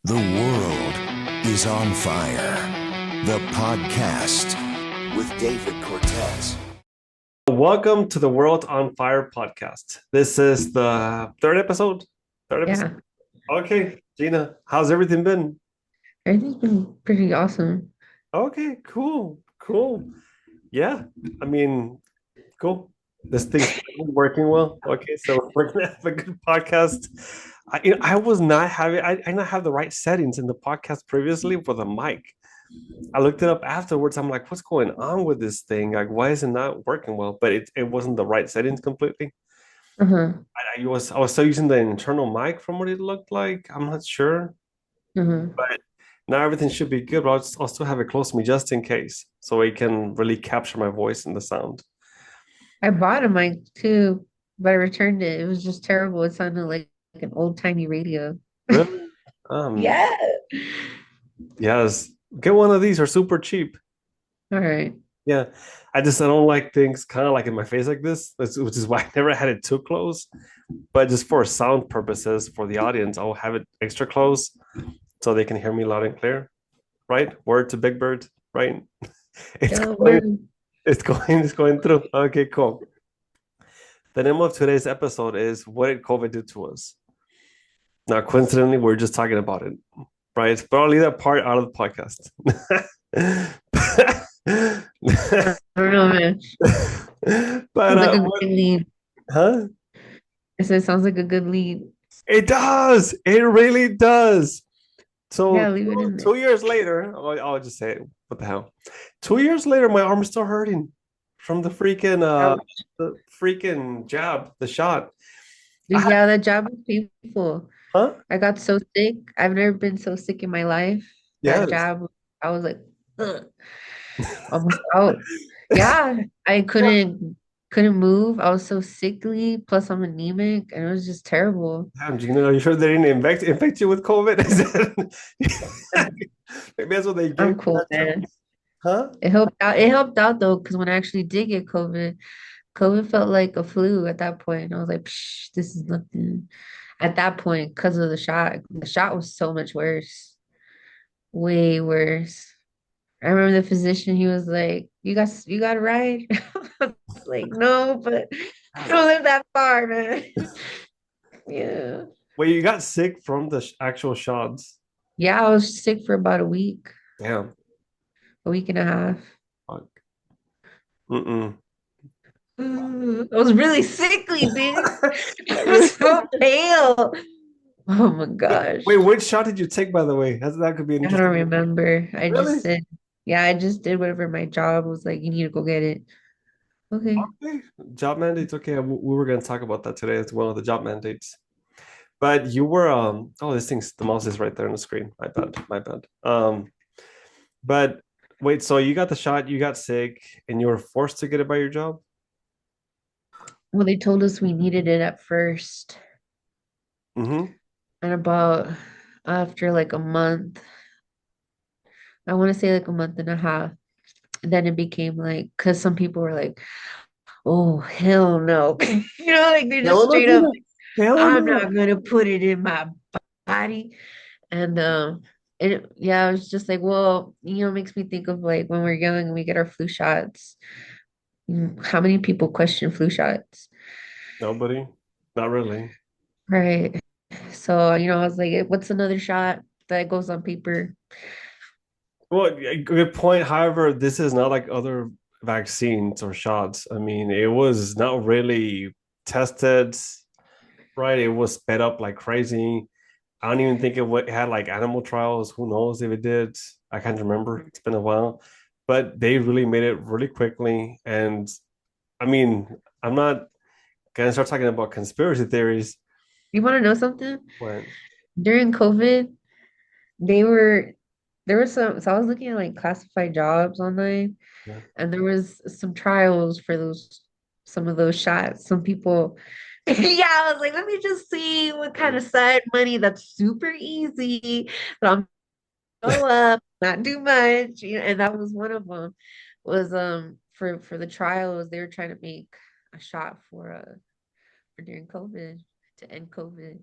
The world is on fire. The podcast with David Cortez. Welcome to the World on Fire podcast. This is the third episode. Third episode. Yeah, Okay, Gina, how's everything been? everything's been pretty awesome. Okay, cool. Yeah, I mean, cool. This thing's working well. Okay, so we're gonna have a good podcast. I was not having. I not have the right settings in the podcast previously for the mic. I looked it up afterwards. I'm like, what's going on with this thing? Like, why is it not working well? But it wasn't the right settings completely. Uh-huh. I was still using the internal mic from what it looked like. I'm not sure, Uh-huh. but now everything should be good. But I'll still have it close to me just in case, so it can really capture my voice and the sound. I bought a mic too, but I returned it. It was just terrible. It sounded like an old-timey radio. Really? Yeah. Yes. Get one of these. Are super cheap. All right. Yeah. I don't like things kind of like in my face like this, which is why I never had it too close. But just for sound purposes for the audience, I'll have it extra close so they can hear me loud and clear. Right? Word to Big Bird. Right? It's Yeah, going. It's going through. Okay, cool. The name of today's episode is What Did COVID Do to Us? Now, coincidentally, we're just talking about it, right? But I'll leave that part out of the podcast. I don't know, man. But Sounds like a good lead. huh? I said it sounds like a good lead. It does. It really does. So Yeah, leave it in there. 2 years later, I'll just say it. What the hell? 2 years later, my arm is still hurting from Ouch. the freaking jab, the shot. I had, Yeah, that job was painful. huh? I got so sick. I've never been so sick in my life. That Yes. job, I was like, ugh, almost out. Yeah, I couldn't move. I was so sickly, plus I'm anemic, and it was just terrible. Damn, Gina, are you sure they didn't infect you with COVID? Maybe that's what they gave I'm you cool, that man. chance. Huh? It helped out. It helped out though, because when I actually did get COVID felt like a flu at that point. I was like, Psh, this is nothing. At that point, because of the shot. The shot was so much worse, way worse. I remember the physician, he was like, you got it right. I was like, no, but I don't live that far, man. Yeah. Well, you got sick from the actual shots. Yeah, I was sick for about Damn. a week and a half. Fuck. Mm-mm. I was really sickly, dude. I was so pale. Oh my Wait, gosh. which shot did you take, by the way? That could be an I don't interesting. remember. I just Really? said, yeah, I just did whatever my job was like, you need to go get it. Okay. Okay. Job mandates. Okay, we were going to talk about that today as well, the job mandates. But you were oh, this thing's the mouse is right there on the screen. My bad. But wait, so you got the shot, you got sick, and you were forced to get it by your job? Well, they told us we needed it at first. Mm-hmm. And about after like a month, I want to say like a month and a half, then it became like, because some people were like, oh, hell no. Like they're just Hell no, straight up, Gina. Hell I'm no. not gonna put it in my body. And yeah, I was just like, well, it makes me think of like when we're young and we get our flu shots. How many people question flu shots? Nobody. Not really. Right. So, I was like, what's another shot that goes on paper? Well, good point. However, this is not like other vaccines or shots. I mean, it was not really tested, right? It was sped up like crazy. I don't even think it had like animal trials. Who knows if it did? I can't remember. It's been a while, but they really made it really quickly. And I mean, I'm not gonna start talking about conspiracy theories. You want to know something? But During COVID, they were there was some so I was looking at like classified jobs online, yeah, and there was some trials for those some of those shots. Some people yeah, I was like, let me just see what kind of side money that's super easy. But I'm go up, not do much. And that was one of them was for the trials, they were trying to make a shot for during COVID to end COVID.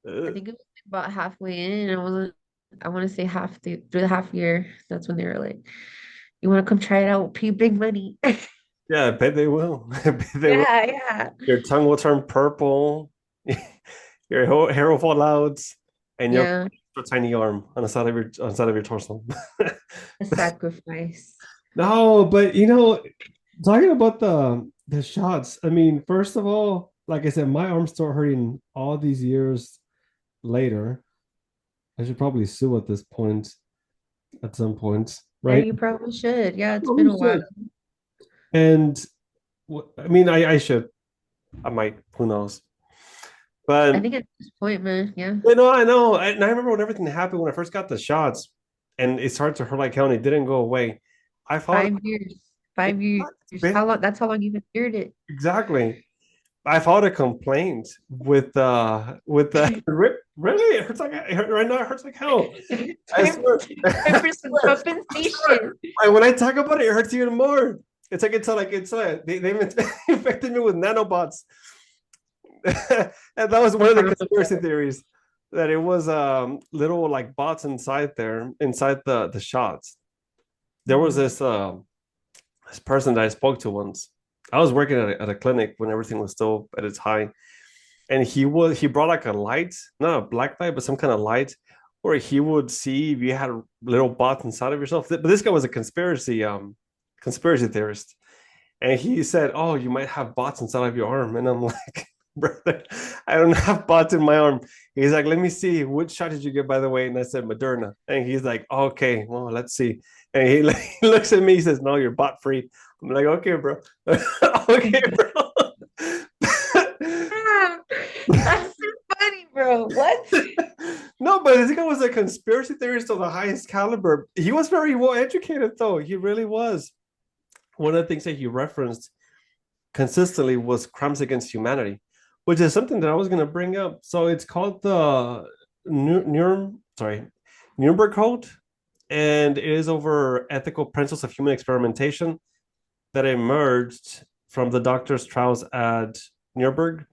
I uh, think it was about halfway in. I want to say through the half year. That's when they were like, you want to come try it out? Pay big money. Yeah, I bet they will. I bet they will. Yeah, yeah. Your tongue will turn purple. Your hair will fall out, and you'll Yeah, have a tiny arm on the side of your torso. a sacrifice. No, but talking about the shots. I mean, first of all, like I said, my arm started hurting all these years later. I should probably sue at this point, at some point, Yeah, right? you probably should. Yeah, it's been Probably a while. should. And I mean, I should. I might. Who knows? I But think at this point, man, yeah. I know. And I remember when everything happened when I first got the shots, and it started to hurt like hell, and it didn't go away. I thought 5 years. it's 5 years. How long? That's how long you've endured it. exactly. I filed a complaint with really it hurts right now it hurts like hell. I Time, swear. time for some compensation. When I talk about it, it hurts even more. They infected me with nanobots. And that was one of the conspiracy theories that it was little like bots inside the shots. There was this person that I spoke to once. I was working at a clinic when everything was still at its high, and he brought like a light, not a black light, but some kind of light, where he would see if you had little bots inside of yourself. But this guy was a conspiracy theorist, and he said, "Oh, you might have bots inside of your arm," and I'm like, "Brother, I don't have bots in my arm." He's like, "Let me see. Which shot did you get, by the way?" And I said, "Moderna." And he's like, "Okay, well, let's see." And he looks at me. He says, "No, you're bot free." I'm like, "Okay, bro. Okay, bro." Yeah, that's so funny, bro. What? No, but this guy was a conspiracy theorist of the highest caliber. He was very well educated, though. He really was. One of the things that he referenced consistently was crimes against humanity, which is something that I was going to bring up. So it's called the Nuremberg Code, and it is over ethical principles of human experimentation that emerged from the doctors' trials at Nuremberg.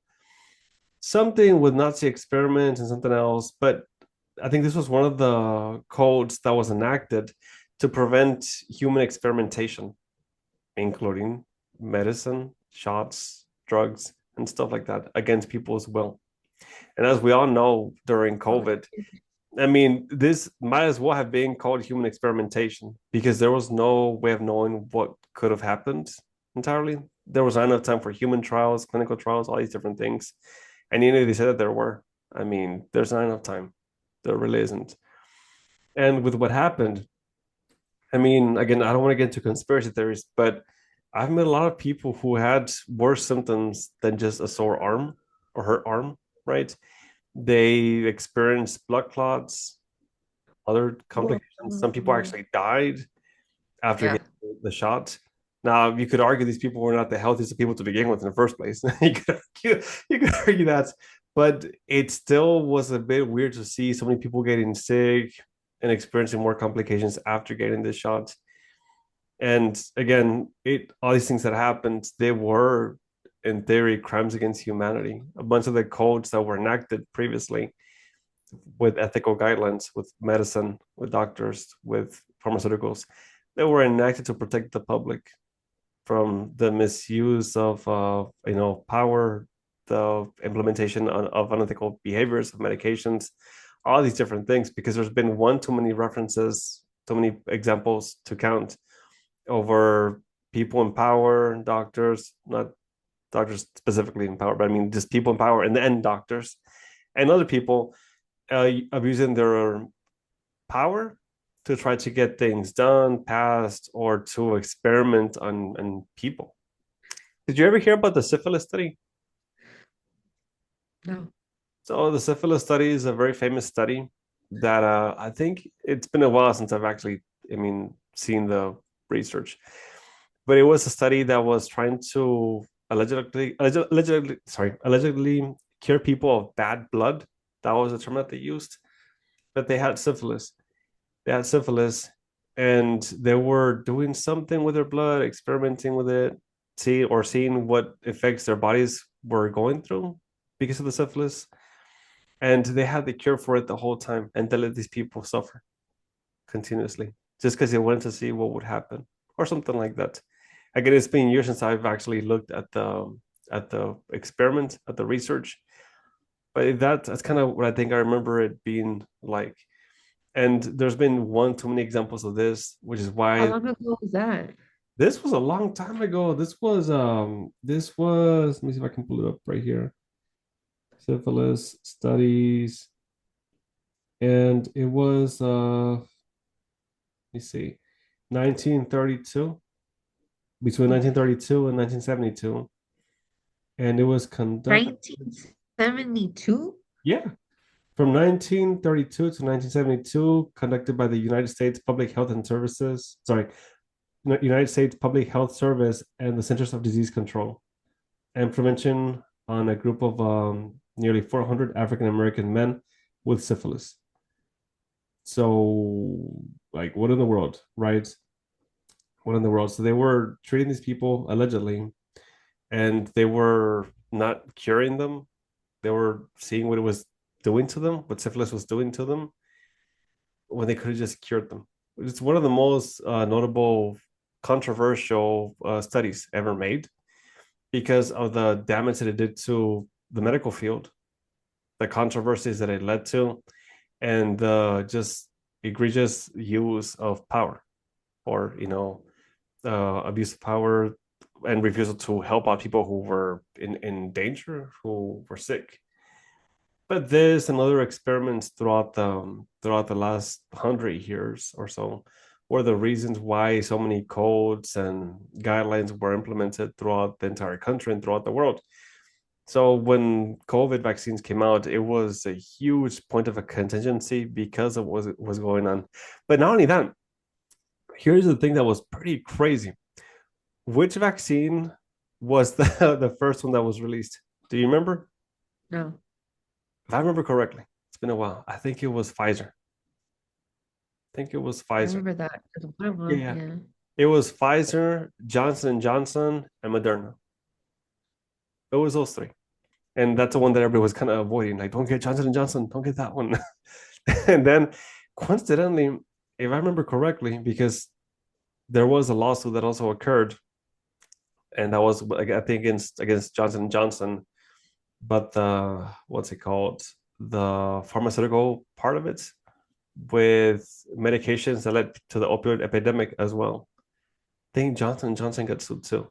Something with Nazi experiments and something else, but I think this was one of the codes that was enacted to prevent human experimentation, including medicine, shots, drugs, and stuff like that against people's will. And as we all know, during COVID, I mean, this might as well have been called human experimentation because there was no way of knowing what could have happened entirely. There was not enough time for human trials, clinical trials, all these different things. And they said that there were. I mean, there's not enough time. There really isn't. And with what happened, I mean, again, I don't want to get into conspiracy theories, but I've met a lot of people who had worse symptoms than just a sore arm or hurt arm, right? They experienced blood clots, other complications. Some people actually died after Yeah. getting the shot. Now, you could argue these people were not the healthiest people to begin with in the first place. You could argue that, but it still was a bit weird to see so many people getting sick and experiencing more complications after getting this shot. And again, all these things that happened, they were in theory crimes against humanity. A bunch of the codes that were enacted previously with ethical guidelines, with medicine, with doctors, with pharmaceuticals, they were enacted to protect the public from the misuse of power, the implementation of unethical behaviors of medications, all these different things. Because there's been one too many references, too many examples to count over people in power, doctors, not doctors specifically in power, but I mean just people in power and doctors and other people abusing their power to try to get things done, passed, or to experiment on people. Did you ever hear about the syphilis study? No. So the syphilis study is a very famous study that I think it's been a while since I've actually, I mean, seen the research, but it was a study that was trying to allegedly cure people of bad blood. That was the term that they used, but they had syphilis. They had syphilis, and they were doing something with their blood, experimenting with it, seeing what effects their bodies were going through because of the syphilis. And they had the cure for it the whole time, and they let these people suffer continuously just because they wanted to see what would happen or something like that. Again, it's been years since I've actually looked at the experiment, at the research, but that's kind of what I think I remember it being like. And there's been one too many examples of this, which is How why long ago was that? this was a long time ago. This was let me see if I can pull it up right here. Syphilis studies, and it was let me see, 1932, between 1932 and 1972, and it was conducted, 1972? yeah, from 1932 to 1972, conducted by the United States Public Health and Services, sorry, United States Public Health Service and the Centers of Disease Control and Prevention on a group of nearly 400 African American men with syphilis. So, like, what in the world, right? What in the world? So they were treating these people allegedly, and they were not curing them. They were seeing what it was doing to them, what syphilis was doing to them, when they could have just cured them. It's one of the most notable, controversial studies ever made because of the damage that it did to the medical field, the controversies that it led to, and the just egregious use of power, or abuse of power and refusal to help out people who were in danger, who were sick. But this and other experiments throughout the last 100 years or so were the reasons why so many codes and guidelines were implemented throughout the entire country and throughout the world. So when COVID vaccines came out, it was a huge point of a contingency because of what was going on. But not only that, here's the thing that was pretty crazy. Which vaccine was the first one that was released? Do you remember? No, If I remember correctly, it's been a while. I think it was Pfizer. I think it was I Pfizer. remember that. 'Cause one of them, Yeah. yeah. It was Pfizer, Johnson and Johnson, and Moderna. It was those three. And that's the one that everybody was kind of avoiding. Like, don't get Johnson and Johnson, don't get that one. And then coincidentally, if I remember correctly, because there was a lawsuit that also occurred, and that was I think against Johnson and Johnson, but the what's it called? The pharmaceutical part of it with medications that led to the opioid epidemic as well. I think Johnson and Johnson got sued too.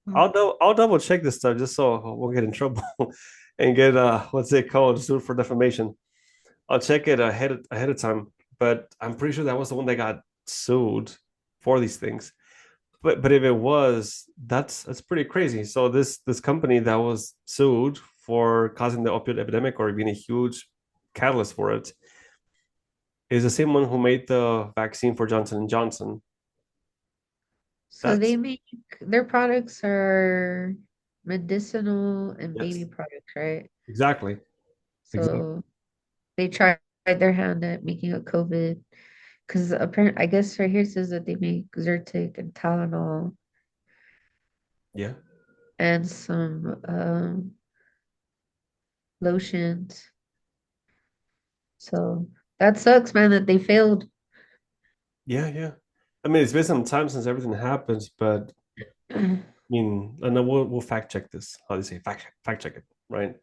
Well, I'll double check this stuff just so I won't get in trouble and get what's it called, sued for defamation. I'll check it ahead of time, but I'm pretty sure that was the one that got sued for these things. But if it was, that's pretty crazy. So this company that was sued for causing the opioid epidemic or being a huge catalyst for it is the same one who made the vaccine for Johnson and Johnson. so That's they make their products are medicinal and baby yes, products, right? exactly, exactly. So they tried their hand at making a COVID because apparently, I guess right here it says that they make Zyrtec and Tylenol Yeah, and some lotions. So that sucks, man, that they failed. yeah, yeah. I mean, it's been some time since everything happens, but I mean, and then we'll fact check this. How do you say fact check it, right?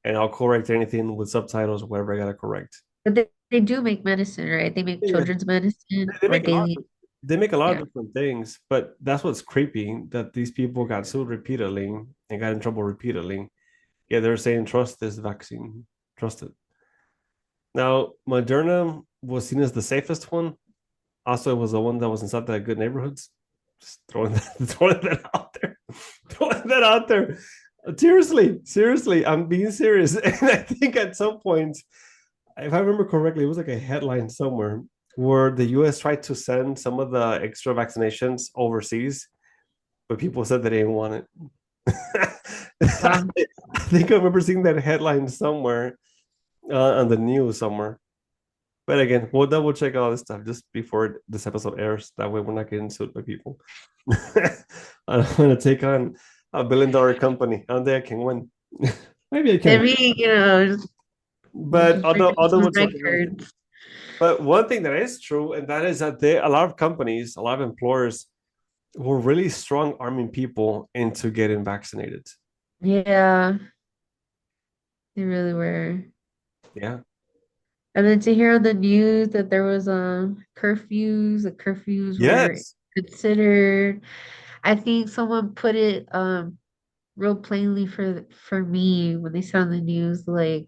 And I'll correct anything with subtitles or whatever I gotta correct. But they do make medicine, right? They make Yeah, children's medicine they or make a lot. daily. They make a lot Yeah. of different things, but that's what's creepy. That these people got sued repeatedly and got in trouble repeatedly. Yeah, they're saying trust this vaccine, trust it. Now, Moderna was seen as the safest one. Also, it was the one that was inside the good neighborhoods. Just throwing that out there, throwing that out there. Seriously, I'm being serious. And I think at some point, if I remember correctly, it was like a headline somewhere where the US tried to send some of the extra vaccinations overseas, but people said that they didn't want it. Wow. I think I remember seeing that headline somewhere on the news somewhere. But again, we'll double check all this stuff just before this episode airs. That way, we're not getting sued by people. I'm gonna take on $1 billion company. I don't think I can win. Maybe I I can. mean, But other ones My are different. cards. But one thing that is true, and that is that a lot of companies, a lot of employers were really strong arming people into getting vaccinated. Yeah, they really were. Yeah. And then to hear on the news that there was curfews, the curfews were Yes. considered. I think someone put it real plainly for me when they said on the news like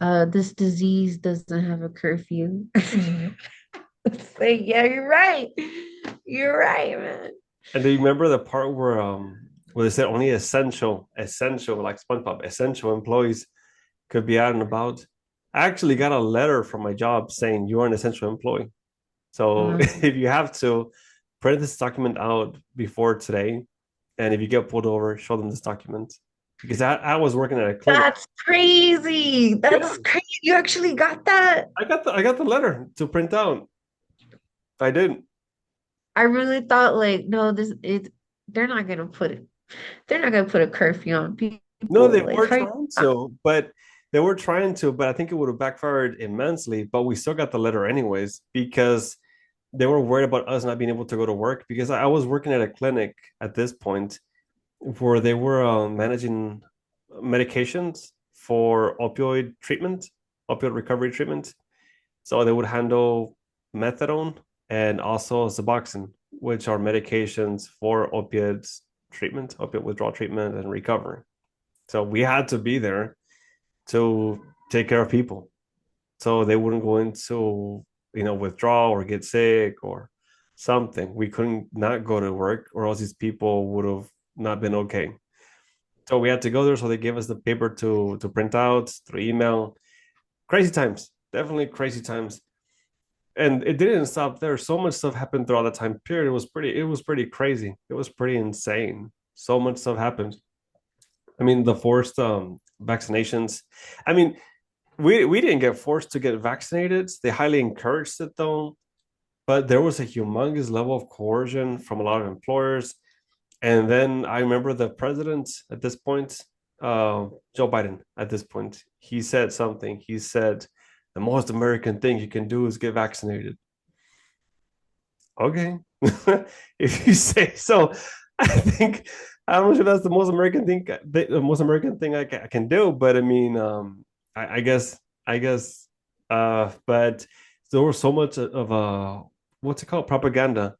this disease doesn't have a curfew. It's like, yeah, you're right. You're right, man. And do you remember the part where they said only essential like SpongeBob, essential employees could be out and about? I actually got a letter from my job saying you are an essential employee. So Uh, if you have to print this document out before today, and if you get pulled over, show them this document. Because I was working at a clinic. that's crazy. Yeah, That's crazy. You actually got that? I got the letter to print out. I did. I really thought like, no, they're not gonna put it, they're not gonna put a curfew on No, they people. Like, were trying to, but they were trying to, but I think it would have backfired immensely. But we still got the letter anyways because they were worried about us not being able to go to work because I was working at a clinic at this point where they were managing medications for opioid recovery treatment. So they would handle methadone and also Suboxone, which are medications for opiate withdrawal treatment and recovery. So we had to be there to take care of people. So they wouldn't go into, withdraw or get sick or something. We couldn't not go to work or else these people would have not been okay. So we had to go there. So they gave us the paper to print out through email. Crazy times, definitely crazy times. And it didn't stop there. So much stuff happened throughout the time period. It was pretty crazy. It was pretty insane. So much stuff happened. I mean, the forced vaccinations. I mean, we didn't get forced to get vaccinated. They highly encouraged it though, but there was a humongous level of coercion from a lot of employers. And then I remember the president at this point, Joe Biden, at this point, he said something. He said, the most American thing you can do is get vaccinated. Okay. If you say so, I think, I'm not sure that's the most American thing, the most American thing I can do, but I mean, I guess, I guess, but there was so much of what's it called? Propaganda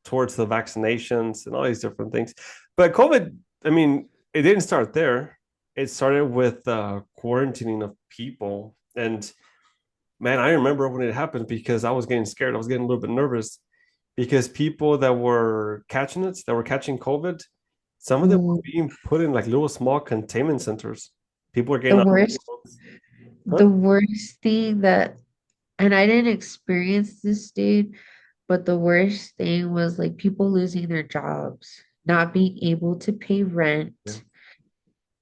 towards the vaccinations and all these different things. But COVID, I mean, it didn't start there. It started with quarantining of people. And man, I remember when it happened because I was getting scared. I was getting a little bit nervous because people that were catching it, that were catching COVID, some of them were Mm, being put in like little small containment centers. People were the getting out. worst, Huh? the worst thing that, and I didn't experience this, dude, but the worst thing was like people losing their jobs, not being able to pay rent, Yeah.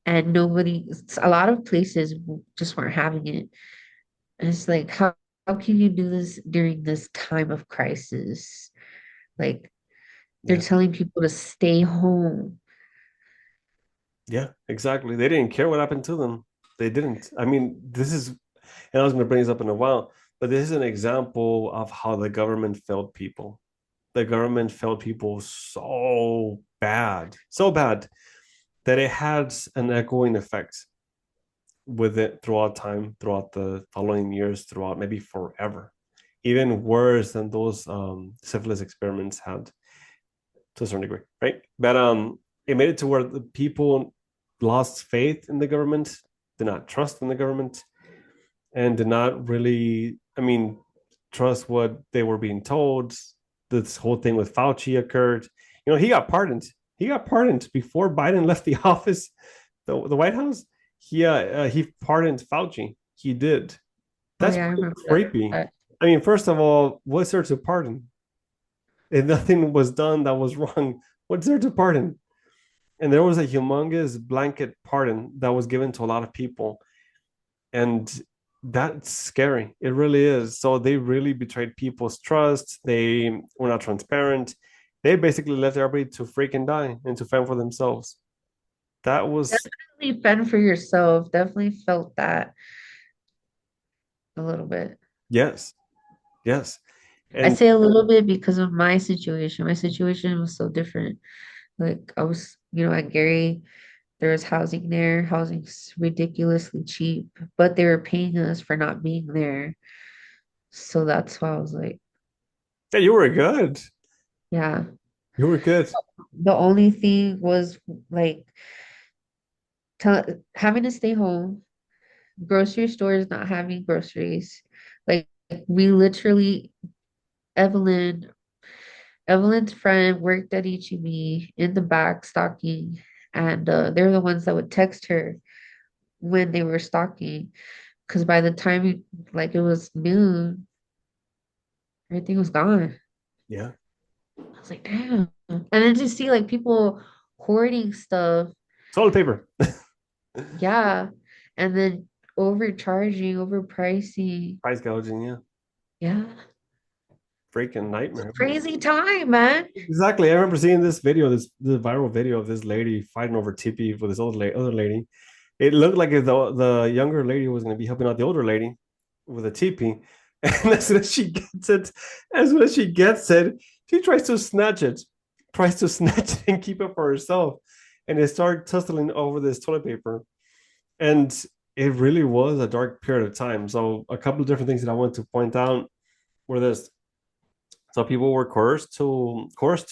and a lot of places just weren't having it. And it's like, how can you do this during this time of crisis? Like, they're Yeah. telling people to stay home. Yeah, exactly. They didn't care what happened to them. They didn't. I mean, this is, and I was going to bring this up in a while, but this is an example of how the government failed people. The government failed people so bad that it had an echoing effect with it throughout time, throughout the following years, throughout maybe forever, even worse than those syphilis experiments had to a certain degree, right? But it made it to where the people lost faith in the government, did not trust in the government, and did not really, I mean, trust what they were being told. This whole thing with Fauci occurred. He got pardoned. He got pardoned before Biden left the office, the White House. He pardoned Fauci. He did. Oh That's yeah, I pretty remember creepy. that. I mean, first of all, what's there to pardon? If nothing was done that was wrong, what's there to pardon? And there was a humongous blanket pardon that was given to a lot of people, and that's scary. It really is. So they really betrayed people's trust. They were not transparent. They basically left everybody to freaking die and to fend for themselves. That was Definitely fend for yourself. Definitely felt that. a little bit. Yes, yes. I And say a little bit because of my situation. My situation was so different. Like I was, at Gary, there was housing there. Housing's ridiculously cheap, but they were paying us for not being there. So that's why I was like, yeah, you were good. yeah. You were good. The only thing was like having to stay home, grocery stores not having groceries. Like we literally, Evelyn, Evelyn's friend worked at HEB in the back stocking, and they're the ones that would text her when they were stocking. Because by the time like it was noon, everything was gone. Yeah. I was like, damn. And then to see like people hoarding stuff, Toilet paper. yeah, and then overcharging, overpricing. Price gouging, yeah. Yeah. Freaking It's a nightmare. crazy time, man. Exactly. I remember seeing this video, this viral video of this lady fighting over TP with this other lady. It looked like if the younger lady was going to be helping out the older lady with a TP. And as soon as she gets it, she tries to snatch it and keep it for herself. And they start tussling over this toilet paper. And it really was a dark period of time. So a couple of different things that I want to point out were this. So people were coerced to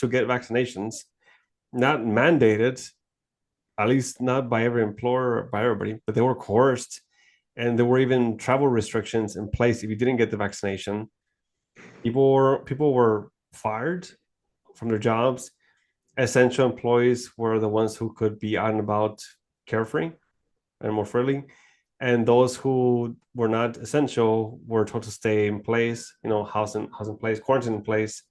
get vaccinations, not mandated, at least not by every employer or by everybody, but they were coerced. And there were even travel restrictions in place if you didn't get the vaccination. People were fired from their jobs. Essential employees were the ones who could be out and about carefree and more freely. And those who were not essential were told to stay in place, house in place, quarantine in place.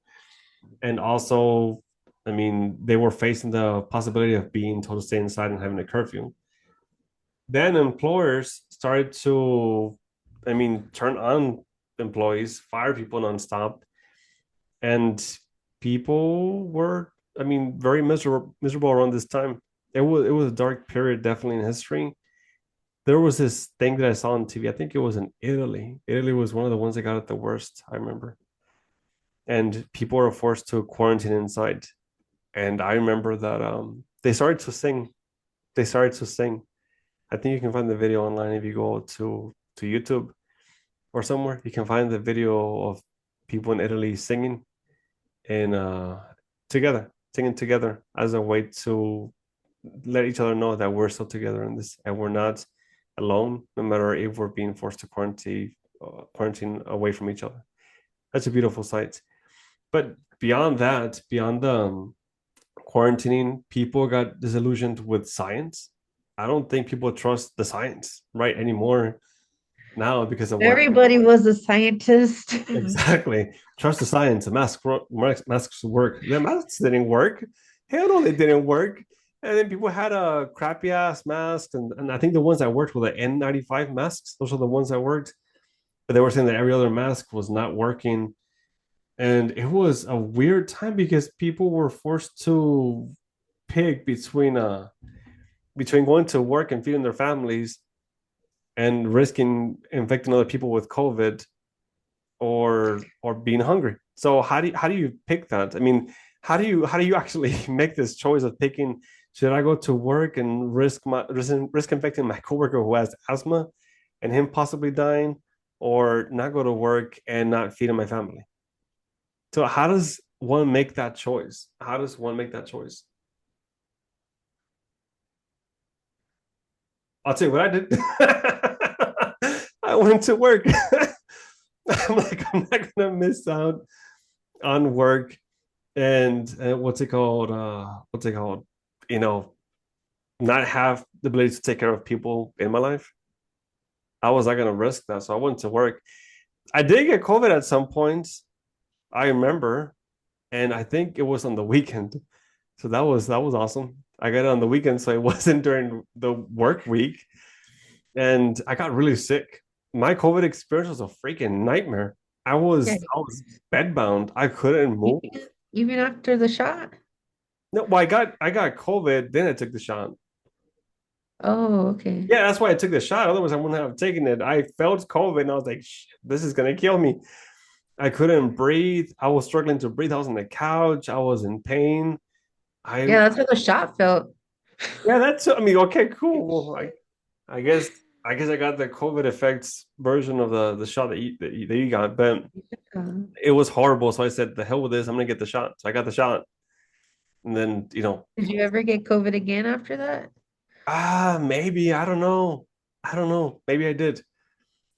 And also, I mean, they were facing the possibility of being told to stay inside and having a curfew. Then employers started to, I mean, turn on employees, fire people nonstop, and people were, I mean, very miserable around this time. It was a dark period, definitely in history. There was this thing that I saw on TV. I think it was in Italy. Italy was one of the ones that got it the worst. I remember, and people were forced to quarantine inside. And I remember that they started to sing. They started to sing. I think you can find the video online if you go to YouTube or somewhere. You can find the video of people in Italy singing and together, singing together as a way to let each other know that we're still together in this and we're not alone, no matter if we're being forced to quarantine away from each other. That's a beautiful sight. But beyond that, beyond the quarantining, people got disillusioned with science. I don't think people trust the science right anymore now because of what Everybody was a scientist. exactly. Trust the science. The masks work. The masks didn't work. Hell no, they didn't work. And then people had a crappy ass mask, and I think the ones that worked were the N95 masks. Those are the ones that worked. But they were saying that every other mask was not working. And it was a weird time because people were forced to pick between going to work and feeding their families and risking infecting other people with COVID or being hungry. So how do you pick that? I mean, how do you actually make this choice of picking should I go to work and risk infecting my coworker who has asthma and him possibly dying, or not go to work and not feeding my family? So how does one make that choice? How does one make that choice? I'll tell you what I did. I went to work. I'm like, I'm not gonna miss out on work and what's it called? What's it called? You know, not have the ability to take care of people in my life. I was not gonna risk that, so I went to work. I did get COVID at some point. I remember, and I think it was on the weekend. So that was awesome. I got it on the weekend, so it wasn't during the work week, and I got really sick. My COVID experience was a freaking nightmare. I Yeah. was I was bedbound. I couldn't move. Even after the shot. No, well, I got COVID, then I took the shot. Oh, okay. Yeah, that's why I took the shot. Otherwise, I wouldn't have taken it. I felt COVID and I was like, this is gonna kill me. I couldn't breathe. I was struggling to breathe. I was on the couch. I was in pain. I Yeah, that's how the shot felt. Yeah, that's I mean, okay, cool. Well, I guess I guess I got the COVID effects version of the shot that you got, but Uh, it was horrible. So I said, the hell with this. I'm gonna get the shot. So I got the shot. And then, did you ever get COVID again after that? maybe. I don't know. I don't know. Maybe I did.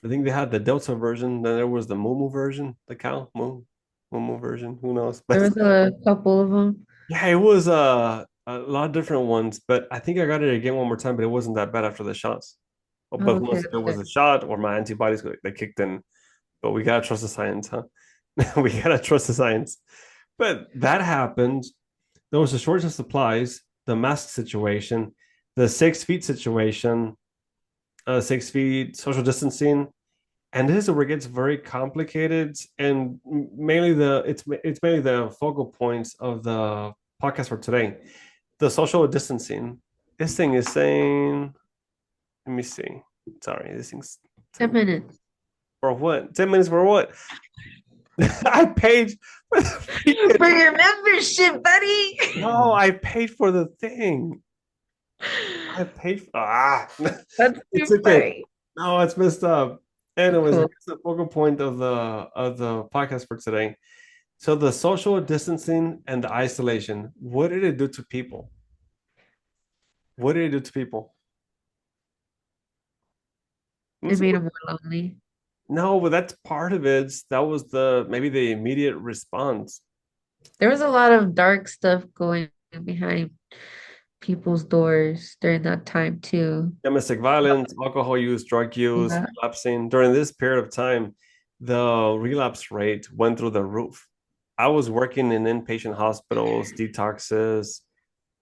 I think they had the Delta version. Then there was the Mumu version, the cow Mumu version. Who knows? There But was a couple of them. yeah, it was a lot of different ones. But I think I got it again one more time, but it wasn't that bad after the shots. Oh, But who okay, knows if it that's was good. a shot or my antibodies they kicked in. But we gotta trust the science, huh? We gotta trust the science. But that happened. There was a shortage of supplies, the mask situation, the 6 feet situation, 6 feet social distancing, and this is where it gets very complicated. And mainly it's mainly the focal points of the podcast for today. The social distancing. This thing is saying, let me see. Sorry, this thing's 10 minutes. for what? 10 minutes for what? I paid for the For freaking. your membership, buddy. No, I paid for the thing. I paid for That's it's too okay. funny. No, it's messed up. Anyways, Cool. here's the focal point of the podcast for today. So the social distancing and the isolation, what did it do to people? What did it do to people? It made him more lonely. No, but that's part of it. That was the maybe the immediate response. There was a lot of dark stuff going behind people's doors during that time too. Domestic violence, alcohol use, drug use, Yeah. relapsing. During this period of time, the relapse rate went through the roof. I was working in inpatient hospitals, detoxes,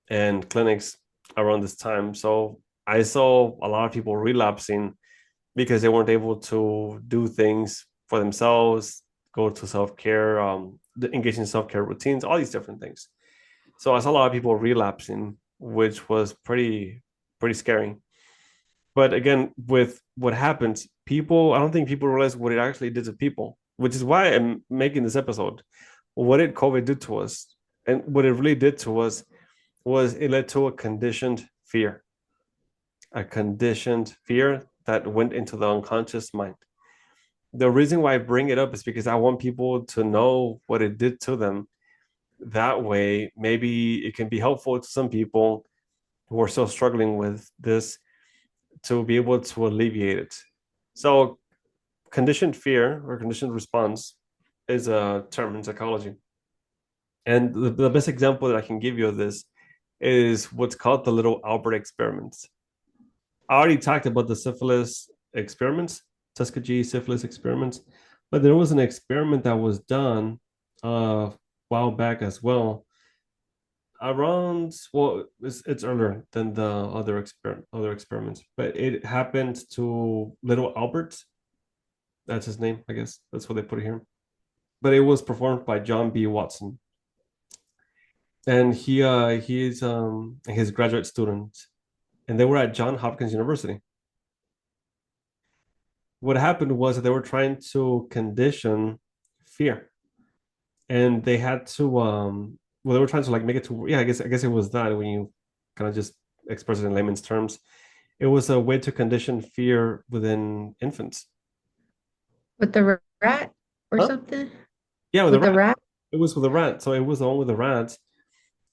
and clinics around this time. So I saw a lot of people relapsing because they weren't able to do things for themselves, go to self-care, engage in self-care routines, all these different things. So I saw a lot of people relapsing, which was pretty scary. But again, with what happens, people, I don't think people realize what it actually did to people, which is why I'm making this episode. What did COVID do to us? And what it really did to us was it led to a conditioned fear that went into the unconscious mind. The reason why I bring it up is because I want people to know what it did to them. That way, maybe it can be helpful to some people who are still struggling with this to be able to alleviate it. So, conditioned fear or conditioned response is a term in psychology. And the best example that I can give you of this is what's called the little Albert experiments. I already talked about the syphilis experiments, Tuskegee syphilis experiments, but there was an experiment that was done a while back as well. Around, well, it's earlier than the other experiments, but it happened to little Albert. That's his name, I guess. That's what they put here. But it was performed by John B. Watson, and he's his graduate student, and they were at John Hopkins University. What happened was that they were trying to condition fear, and they had to well, they were trying to like make it to, yeah, I guess it was that when you kind of just express it in layman's terms. It was a way to condition fear within infants. With the rat or Huh? something? Yeah, with a With the rat. rat? It was with a rat. So it was the one with the rats.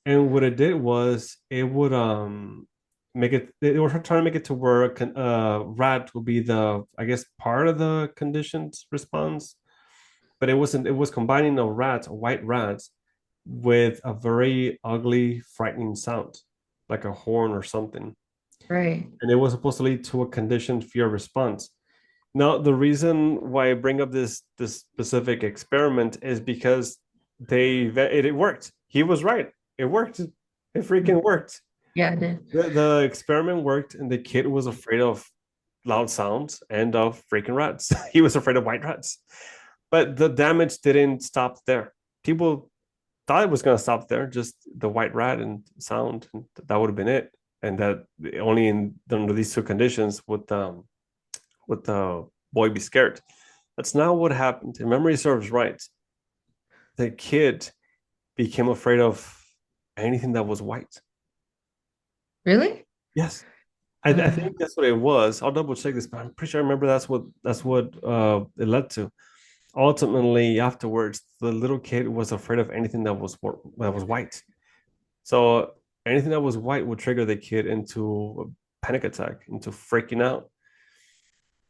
And what it did was it would make it, they were trying to make it to where rat would be the, I guess, part of the conditioned response, but it wasn't. It was combining a rat, a white rat, with a very ugly, frightening sound, like a horn or something, Right. and it was supposed to lead to a conditioned fear response. Now, the reason why I bring up this specific experiment is because it worked. He was right. It worked. It freaking worked. Yeah, I did. The experiment worked, and the kid was afraid of loud sounds and of freaking rats. He was afraid of white rats. But the damage didn't stop there. People thought it was going to stop there, just the white rat and sound, and that would have been it. and that only under these two conditions would the boy be scared. That's not what happened. If memory serves right, the kid became afraid of anything that was white. Really? Yes. I think that's what it was. I'll double check this, but I'm pretty sure I remember that's what it led to. Ultimately, afterwards, the little kid was afraid of anything that was white. So anything that was white would trigger the kid into a panic attack, into freaking out.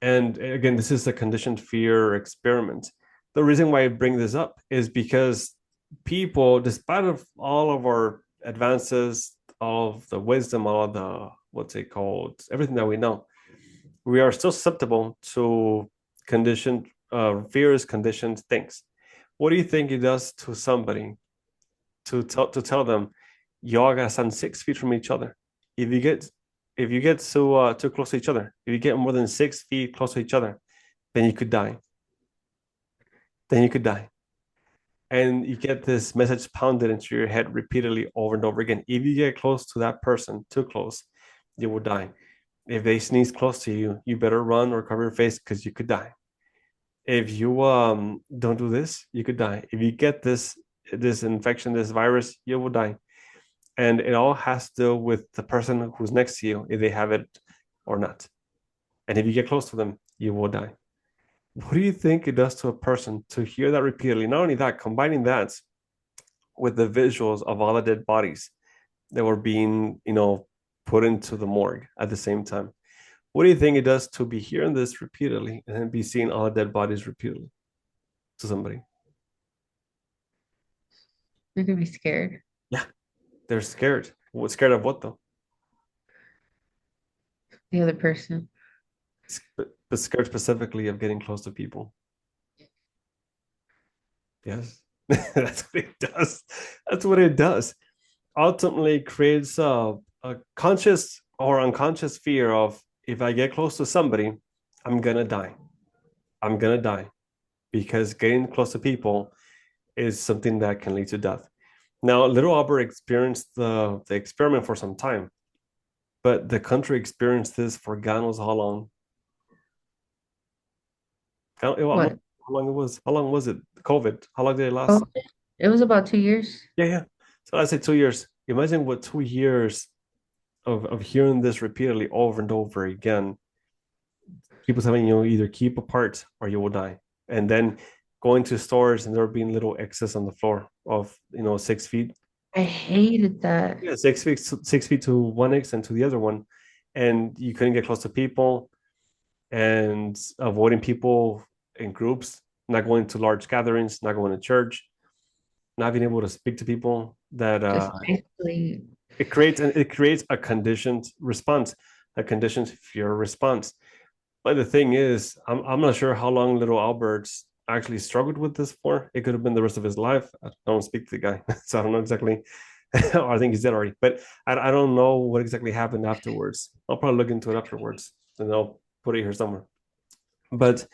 And again, this is a conditioned fear experiment. The reason why I bring this up is because people, despite of all of our advances, all of the wisdom, all of the what's it called, everything that we know, we are still susceptible to conditioned fears, conditioned things. What do you think it does to somebody to tell them y'all gotta stand 6 feet from each other? If you get too close to each other, if you get more than 6 feet close to each other, then you could die. Then you could die. And you get this message pounded into your head repeatedly over and over again. If you get close to that person, too close, you will die. If they sneeze close to you, you better run or cover your face because you could die. If you don't do this, you could die. If you get this infection, this virus, you will die. And it all has to do with the person who's next to you, if they have it or not. And if you get close to them, you will die. What do you think it does to a person to hear that repeatedly? Not only that, combining that with the visuals of all the dead bodies that were being, put into the morgue at the same time. What do you think it does to be hearing this repeatedly and then be seeing all the dead bodies repeatedly to somebody? You're gonna be scared. Yeah, they're scared. What scared of what though? The other person. But scared specifically of getting close to people. Yes, that's what it does. That's what it does. Ultimately, creates a conscious or unconscious fear of if I get close to somebody, I'm gonna die. I'm gonna die because getting close to people is something that can lead to death. Now, Little Albert experienced the experiment for some time, but the country experienced this for God knows how long. What? How long it was? How long was it? COVID? How long did it last? Oh, it was about 2 years. Yeah, yeah. So I say 2 years. Imagine what 2 years of hearing this repeatedly over and over again. People telling you either keep apart or you will die. And then going to stores and there being little X's on the floor of 6 feet. I hated that. Yeah, 6 feet to one X and to the other one. And you couldn't get close to people and avoiding people in groups, not going to large gatherings, not going to church, not being able to speak to people that Just basically, it creates a conditioned response, a conditioned fear response. But the thing is, I'm not sure how long little Albert's actually struggled with this for. It could have been the rest of his life. I don't speak to the guy, so I don't know exactly. I think he's dead already, but I don't know what exactly happened afterwards. I'll probably look into it afterwards and I'll put it here somewhere. But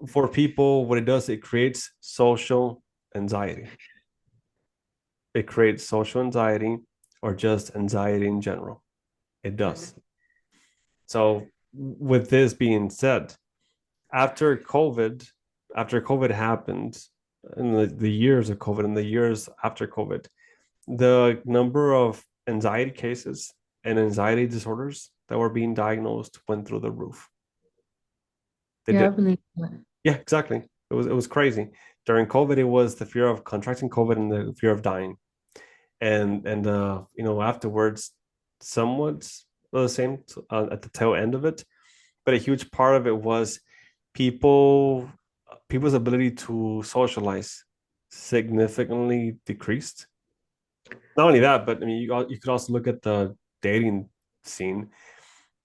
for people, what it does, it creates social anxiety. It creates social anxiety or just anxiety in general. It does. So, with this being said, after COVID happened, in the years of COVID and the years after COVID, the number of anxiety cases and anxiety disorders that were being diagnosed went through the roof. They yeah, I did. believe that. Yeah, exactly. It was crazy. During COVID, it was the fear of contracting COVID and the fear of dying. And afterwards, somewhat the same at the tail end of it. But a huge part of it was people people's ability to socialize significantly decreased. Not only that, but I mean, you could also look at the dating scene,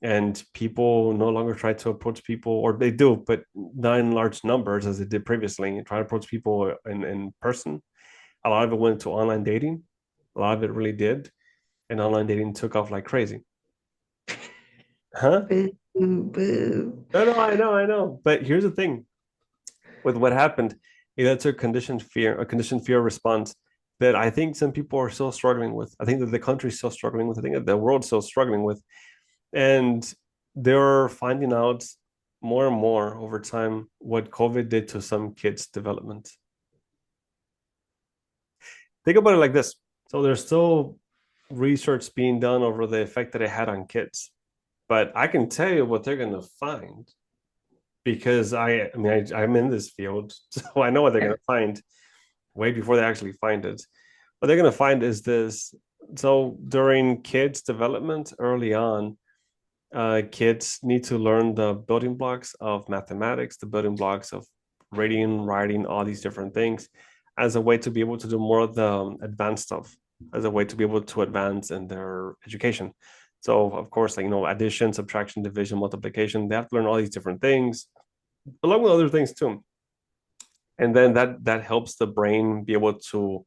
and people no longer try to approach people, or they do, but not in large numbers as they did previously. Try to approach people in person. A lot of it went to online dating. A lot of it really did, and online dating took off like crazy. Huh? Boo, boo. No, no, I know. But here's the thing: with what happened, it led to a conditioned fear response that I think some people are still struggling with. I think that the country's still struggling with. I think that the world's still struggling with. And they're finding out more and more over time what COVID did to some kids' development. Think about it like this. So there's still research being done over the effect that it had on kids. But I can tell you what they're going to find because I'm in this field, so I know what they're going to find way before they actually find it. What they're going to find is this. So during kids' development early on, kids need to learn the building blocks of mathematics, the building blocks of reading, writing, all these different things as a way to be able to do more of the advanced stuff, as a way to be able to advance in their education. So, of course, like, addition, subtraction, division, multiplication, they have to learn all these different things, along with other things too. And then that helps the brain be able to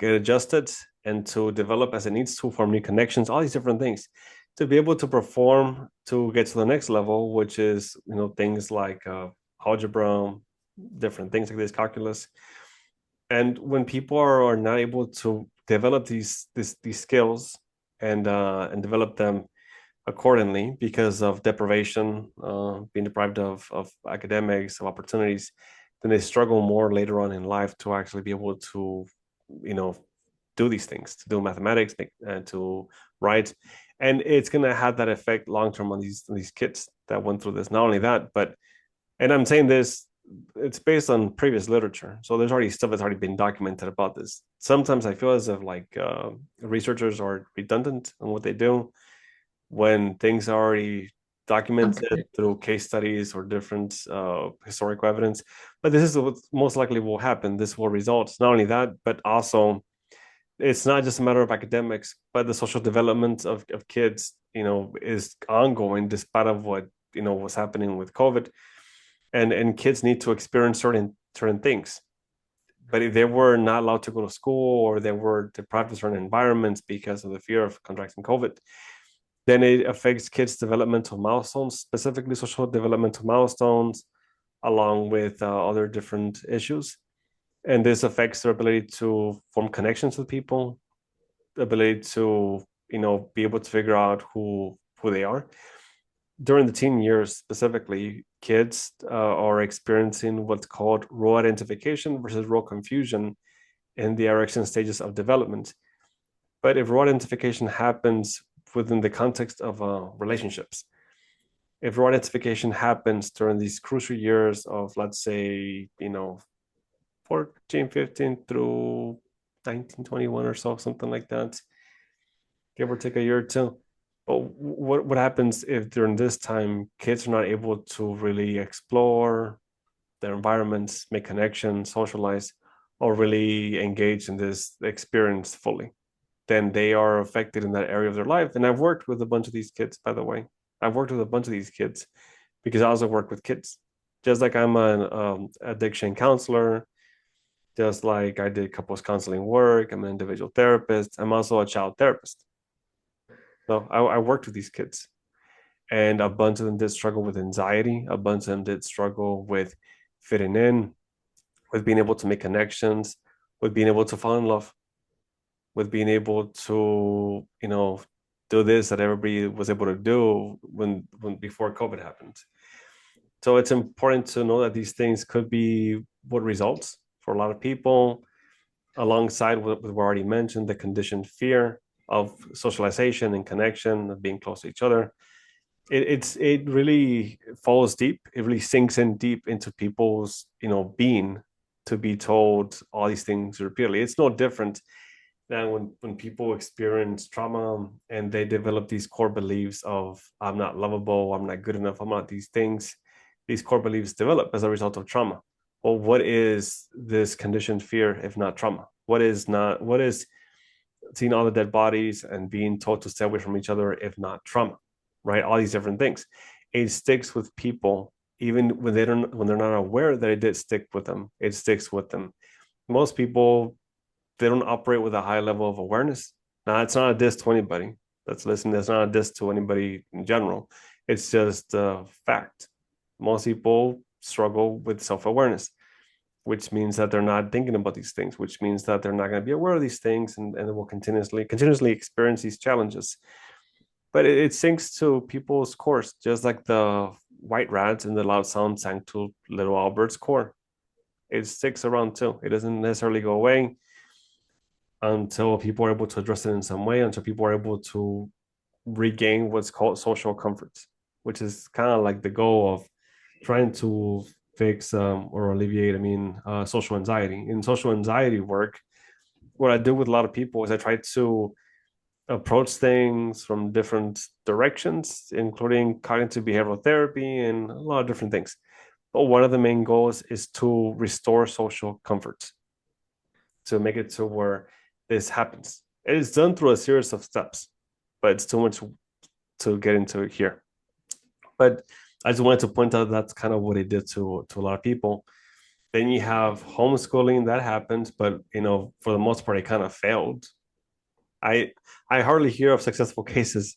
get adjusted and to develop as it needs to, form new connections, all these different things to be able to perform to get to the next level, which is things like algebra, different things like this, calculus. And when people are not able to develop these skills and develop them accordingly because of deprivation, being deprived of academics, of opportunities, then they struggle more later on in life to actually be able to do these things, to do mathematics, to write. And it's going to have that effect long term on these kids that went through this. Not only that, but, and I'm saying this, it's based on previous literature. So there's already stuff that's already been documented about this. Sometimes I feel as if researchers are redundant on what they do when things are already documented through case studies or different historical evidence. But this is what most likely will happen. This will result not only that, but also it's not just a matter of academics, but the social development of kids, is ongoing despite of what, was happening with COVID. And kids need to experience certain things. But if they were not allowed to go to school or they were deprived of certain environments because of the fear of contracting COVID, then it affects kids' developmental milestones, specifically social developmental milestones, along with other different issues. And this affects their ability to form connections with people, the ability to, be able to figure out who they are. During the teen years, specifically, kids are experiencing what's called role identification versus role confusion in the erection stages of development. But if role identification happens within the context of relationships, if role identification happens during these crucial years of, let's say, 14, 15 through 19, 21 or so, something like that, give or take a year or two. But what happens if during this time kids are not able to really explore their environments, make connections, socialize, or really engage in this experience fully? Then they are affected in that area of their life. And I've worked with a bunch of these kids, by the way. I've worked with a bunch of these kids because I also work with kids. Just like I'm an addiction counselor, just like I did couples counseling work, I'm an individual therapist, I'm also a child therapist. So I worked with these kids, and a bunch of them did struggle with anxiety. A bunch of them did struggle with fitting in, with being able to make connections, with being able to fall in love, with being able to, do this that everybody was able to do when before COVID happened. So it's important to know that these things could be what results for a lot of people, alongside what we already mentioned, the conditioned fear of socialization and connection, of being close to each other. It really falls deep. It really sinks in deep into people's being, to be told all these things repeatedly. It's no different than when people experience trauma and they develop these core beliefs of I'm not lovable, I'm not good enough, I'm not these things. These core beliefs develop as a result of trauma. Well, what is this conditioned fear if not trauma? What is seeing all the dead bodies and being told to stay away from each other if not trauma, right? All these different things. It sticks with people even when they're not aware that it did stick with them. It sticks with them. Most people, they don't operate with a high level of awareness. Now, it's not a diss to anybody that's listening. That's not a diss to anybody in general. It's just a fact. Most people struggle with self-awareness. which means that they're not thinking about these things, which means that they're not going to be aware of these things, and they will continuously experience these challenges. But it sinks to people's cores, just like the white rats and the loud sound sank to little Albert's core. It sticks around too. It doesn't necessarily go away until people are able to address it in some way, until people are able to regain what's called social comforts, which is kind of like the goal of trying to fix or alleviate, social anxiety. In social anxiety work, what I do with a lot of people is I try to approach things from different directions, including cognitive behavioral therapy and a lot of different things. But one of the main goals is to restore social comfort, to make it to where this happens. It is done through a series of steps, but it's too much to get into here. But I just wanted to point out that's kind of what it did to a lot of people. Then you have homeschooling that happens, but for the most part, it kind of failed. I hardly hear of successful cases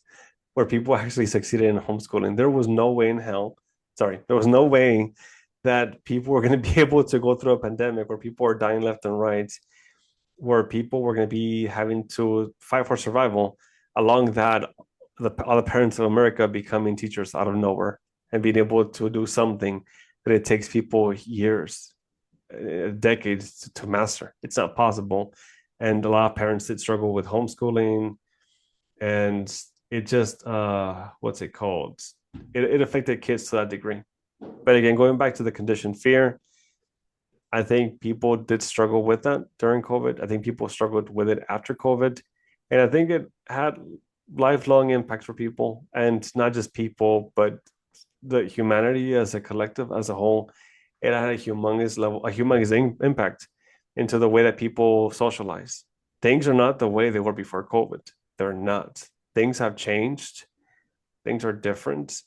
where people actually succeeded in homeschooling. There was no way in hell, sorry, there was no way that people were going to be able to go through a pandemic where people are dying left and right, where people were going to be having to fight for survival. Along that, all the parents of America becoming teachers out of nowhere and being able to do something that it takes people years, decades to master. It's not possible. And a lot of parents did struggle with homeschooling, and it just what's it called? It affected kids to that degree. But again, going back to the conditioned fear, I think people did struggle with that during COVID. I think people struggled with it after COVID. And I think it had lifelong impacts for people, and not just people, but the humanity as a collective, as a whole. It had a humongous impact into the way that people socialize. Things are not the way they were before COVID. They're not. Things have changed. Things are different.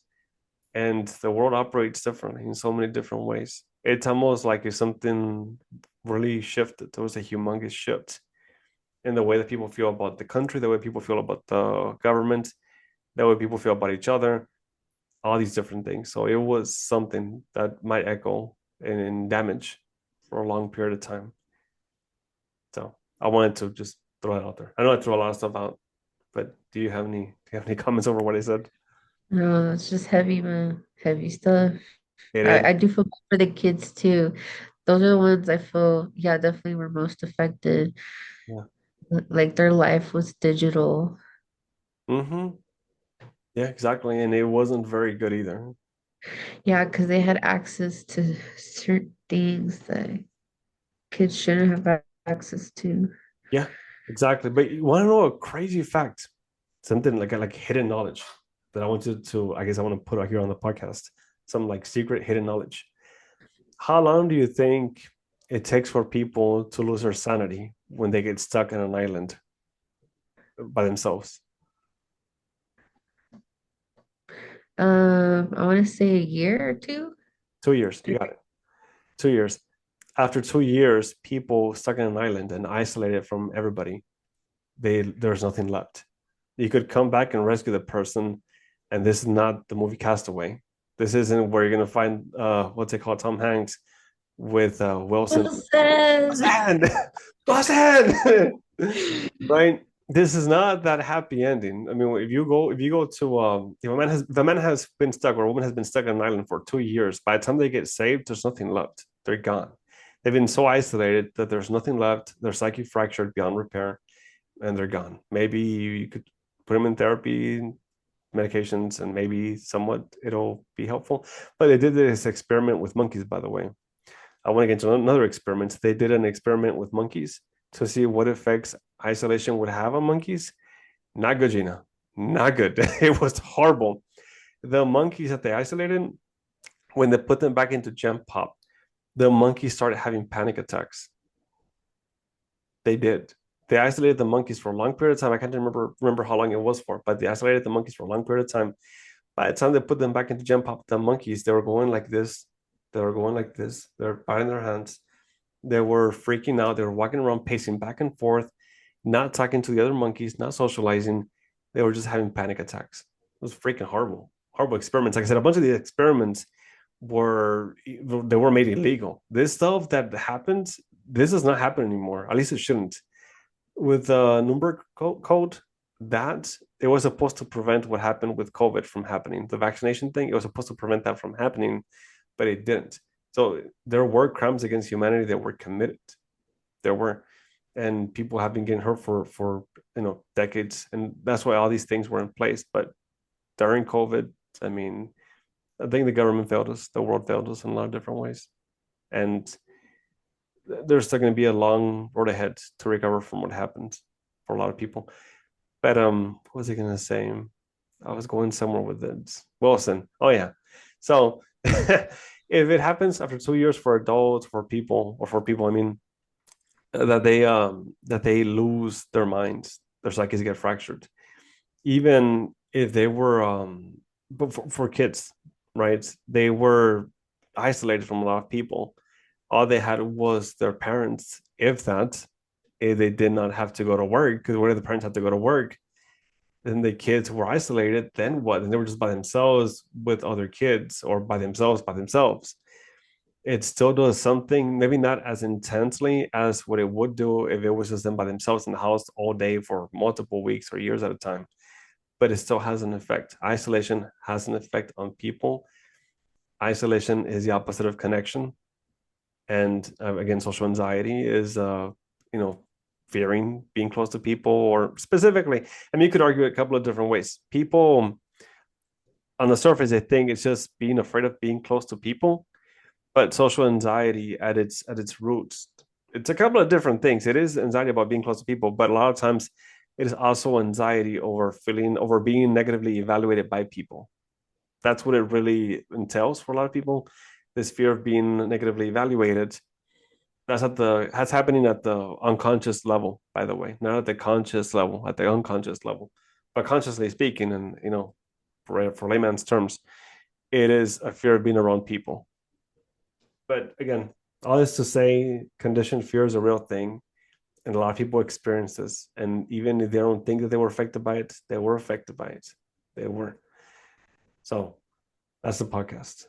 And the world operates differently in so many different ways. It's almost like if something really shifted. There was a humongous shift in the way that people feel about the country, the way people feel about the government, the way people feel about each other, all these different things. So it was something that might echo and damage for a long period of time. So I wanted to just throw it out there. I know I threw a lot of stuff out, but do you have any comments over what I said? No, it's just heavy, man. Heavy stuff. It I is. do feel bad for the kids too. Those are the ones I feel, yeah, definitely were most affected. Yeah. Like their life was digital. Mm-hmm. Yeah, exactly. And it wasn't very good either. Yeah, because they had access to certain things that kids shouldn't have access to. Yeah, exactly. But you want to know a crazy fact? Something like hidden knowledge that I wanted to, I guess I want to put out here on the podcast. Some like secret hidden knowledge. How long do you think it takes for people to lose their sanity when they get stuck on an island by themselves? I want to say a year or two. 2 years. You got it. 2 years. After 2 years, people stuck on an island and isolated from everybody, there's nothing left. You could come back and rescue the person, and this is not the movie Castaway. This isn't where you're gonna find what's it called, Tom Hanks with Wilson. Wilson. Sand, Sand, right? This is not that happy ending. I mean, if you go to if a man has been stuck or a woman has been stuck on an island for 2 years, by the time they get saved, there's nothing left. They're gone. They've been so isolated that there's nothing left. Their psyche fractured beyond repair, and they're gone. Maybe you could put them in therapy, medications, and maybe somewhat it'll be helpful. But they did this experiment with monkeys, by the way. I want to get into another experiment. They did an experiment with monkeys to see what effects isolation would have on monkeys. Not good, Gina. Not good. It was horrible. The monkeys that they isolated, when they put them back into Gem Pop, the monkeys started having panic attacks. They did. They isolated the monkeys for a long period of time. I can't remember how long it was for, but they isolated the monkeys for a long period of time. By the time they put them back into Gem Pop, the monkeys, they were going like this. They were going like this. They were biting their hands. They were freaking out. They were walking around, pacing back and forth, not talking to the other monkeys, not socializing. They were just having panic attacks. It was freaking horrible. Horrible experiments. Like I said, a bunch of these experiments were made illegal. This stuff that happened, this does not happen anymore. At least it shouldn't. With the Nuremberg Code, that it was supposed to prevent what happened with COVID from happening. The vaccination thing, it was supposed to prevent that from happening, but it didn't. So there were crimes against humanity that were committed. There were, and people have been getting hurt for decades, and that's why all these things were in place. But during COVID, I mean, I think the government failed us, the world failed us in a lot of different ways, and there's still going to be a long road ahead to recover from what happened for a lot of people. But what was I going to say? I was going somewhere with it. Wilson. Oh yeah. So if it happens after 2 years for adults, for people, I mean, that they lose their minds, their psyches get fractured. Even if they were but for kids, right? They were isolated from a lot of people. All they had was their parents, if that. If they did not have to go to work, because what if the parents had to go to work? Then the kids were isolated. Then what? And they were just by themselves with other kids, or by themselves. It still does something, maybe not as intensely as what it would do if it was just them by themselves in the house all day for multiple weeks or years at a time. But it still has an effect. Isolation has an effect on people. Isolation is the opposite of connection. And again, social anxiety is fearing being close to people, or specifically, I mean, you could argue a couple of different ways. People on the surface, they think it's just being afraid of being close to people, but social anxiety at its roots, it's a couple of different things. It is anxiety about being close to people, but a lot of times it is also anxiety over being negatively evaluated by people. That's what it really entails for a lot of people. This fear of being negatively evaluated. That's happening at the unconscious level, by the way, not at the conscious level, at the unconscious level. But consciously speaking, and for layman's terms, it is a fear of being around people. But again, all this to say, conditioned fear is a real thing, and a lot of people experience this. And even if they don't think that they were affected by it, they were affected by it. They were. So that's the podcast.